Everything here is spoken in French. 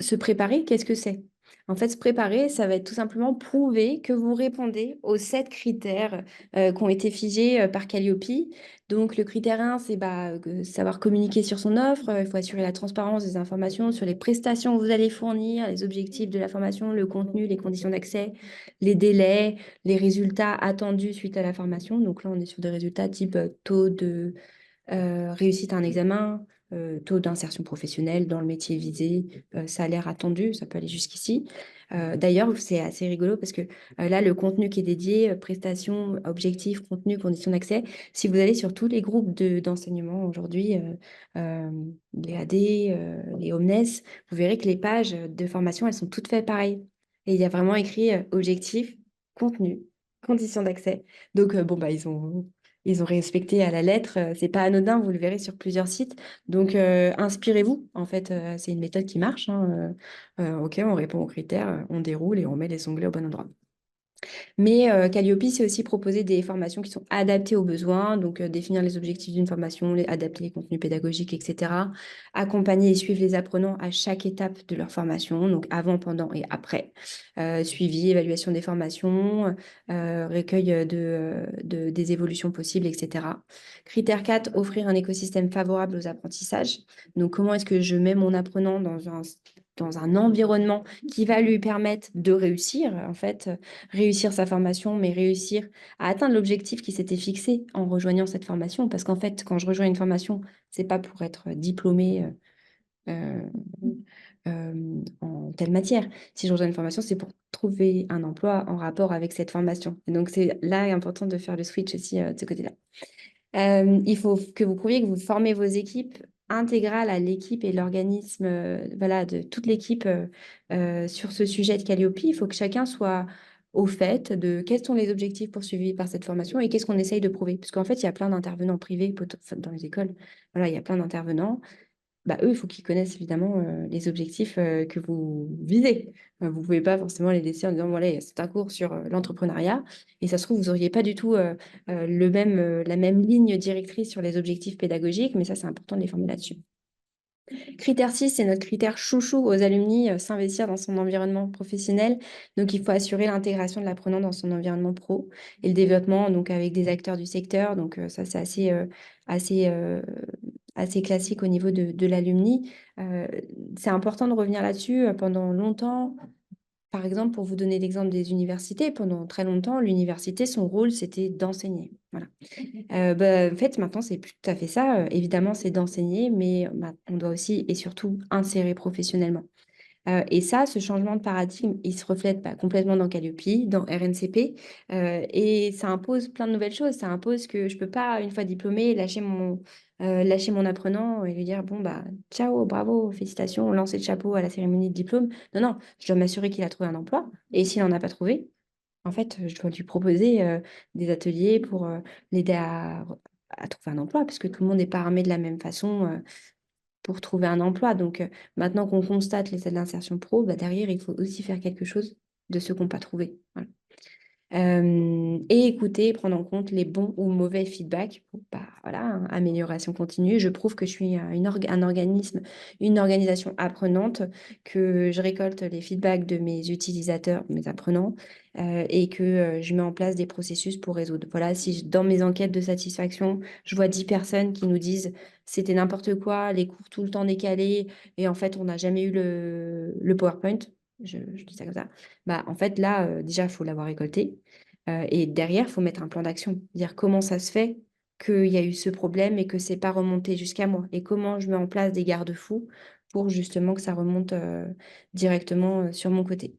Se préparer, qu'est-ce que c'est? En fait, se préparer, ça va être tout simplement prouver que vous répondez aux 7 critères qui ont été figés par Calliope. Donc, le critère 1, c'est savoir communiquer sur son offre. Il faut assurer la transparence des informations sur les prestations que vous allez fournir, les objectifs de la formation, le contenu, les conditions d'accès, les délais, les résultats attendus suite à la formation. Donc là, on est sur des résultats type taux de réussite à un examen, taux d'insertion professionnelle dans le métier visé, salaire attendu, ça peut aller jusqu'ici. D'ailleurs, c'est assez rigolo parce que là, le contenu qui est dédié, prestations, objectifs, contenu, conditions d'accès, si vous allez sur tous les groupes d'enseignement aujourd'hui, euh, les AD, les Omnes, vous verrez que les pages de formation, elles sont toutes faites pareil. Et il y a vraiment écrit objectif, contenu, conditions d'accès. Donc, bon, bah, ils ont respecté à la lettre. C'est pas anodin, vous le verrez sur plusieurs sites. Donc, inspirez-vous. En fait, c'est une méthode qui marche, hein. OK, on répond aux critères, on déroule et on met les onglets au bon endroit. Mais Calliope, c'est aussi proposer des formations qui sont adaptées aux besoins, donc définir les objectifs d'une formation, adapter les contenus pédagogiques, etc. Accompagner et suivre les apprenants à chaque étape de leur formation, donc avant, pendant et après. Suivi, évaluation des formations, recueil des évolutions possibles, etc. Critère 4, offrir un écosystème favorable aux apprentissages. Donc, comment est-ce que je mets mon apprenant dans un environnement qui va lui permettre de réussir, en fait, réussir sa formation, mais réussir à atteindre l'objectif qui s'était fixé en rejoignant cette formation. Parce qu'en fait, quand je rejoins une formation, c'est pas pour être diplômée euh, en telle matière. Si je rejoins une formation, c'est pour trouver un emploi en rapport avec cette formation. Et donc, c'est là important de faire le switch aussi de ce côté-là. Il faut que vous prouviez que vous formez vos équipes intégrales à l'équipe et l'organisme, voilà, de toute l'équipe sur ce sujet de Calliope. Il faut que chacun soit au fait de quels sont les objectifs poursuivis par cette formation et qu'est-ce qu'on essaye de prouver. Parce qu'en fait, il y a plein d'intervenants privés enfin, dans les écoles. Voilà, il y a plein d'intervenants. Bah, eux, il faut qu'ils connaissent évidemment les objectifs que vous visez. Vous ne pouvez pas forcément les laisser en disant, voilà, c'est un cours sur l'entrepreneuriat. Et ça se trouve, vous n'auriez pas du tout la même ligne directrice sur les objectifs pédagogiques, mais ça, c'est important de les former là-dessus. Critère 6, c'est notre critère chouchou aux alumni, s'investir dans son environnement professionnel. Donc, il faut assurer l'intégration de l'apprenant dans son environnement pro et le développement donc, avec des acteurs du secteur. Donc, ça, c'est assez, euh, assez classique au niveau de l'alumni. Euh, c'est important de revenir là-dessus pendant longtemps. Par exemple, pour vous donner l'exemple des universités, pendant très longtemps, l'université, son rôle, c'était d'enseigner. Voilà. En fait, maintenant, c'est plus tout à fait ça. Évidemment, c'est d'enseigner, mais on doit aussi et surtout insérer professionnellement. Et ça, ce changement de paradigme, il se reflète complètement dans Calliope, dans RNCP, et ça impose plein de nouvelles choses. Ça impose que je ne peux pas, une fois diplômée, lâcher mon apprenant et lui dire, bon, bah, ciao, bravo, félicitations, lancer le chapeau à la cérémonie de diplôme. Non, non, je dois m'assurer qu'il a trouvé un emploi. Et s'il n'en a pas trouvé, en fait, je dois lui proposer des ateliers pour l'aider à trouver un emploi, parce que tout le monde n'est pas armé de la même façon pour trouver un emploi. Donc, maintenant qu'on constate les aides d'insertion pro, bah, derrière, il faut aussi faire quelque chose de ce qu'on n'a pas trouvé. Voilà. Et écouter, prendre en compte les bons ou mauvais feedbacks. Bon, bah, voilà, hein, amélioration continue. Je prouve que je suis un organisme, une organisation apprenante, que je récolte les feedbacks de mes utilisateurs, mes apprenants, et que je mets en place des processus pour résoudre. Voilà, si dans mes enquêtes de satisfaction, je vois 10 personnes qui nous disent c'était n'importe quoi, les cours tout le temps décalés, et en fait, on n'a jamais eu le PowerPoint. Je dis ça comme ça. Bah, en fait, là, déjà, il faut l'avoir récolté. Et derrière, il faut mettre un plan d'action. Dire comment ça se fait qu'il y a eu ce problème et que c'est pas remonté jusqu'à moi. Et comment je mets en place des garde-fous pour justement que ça remonte directement sur mon côté.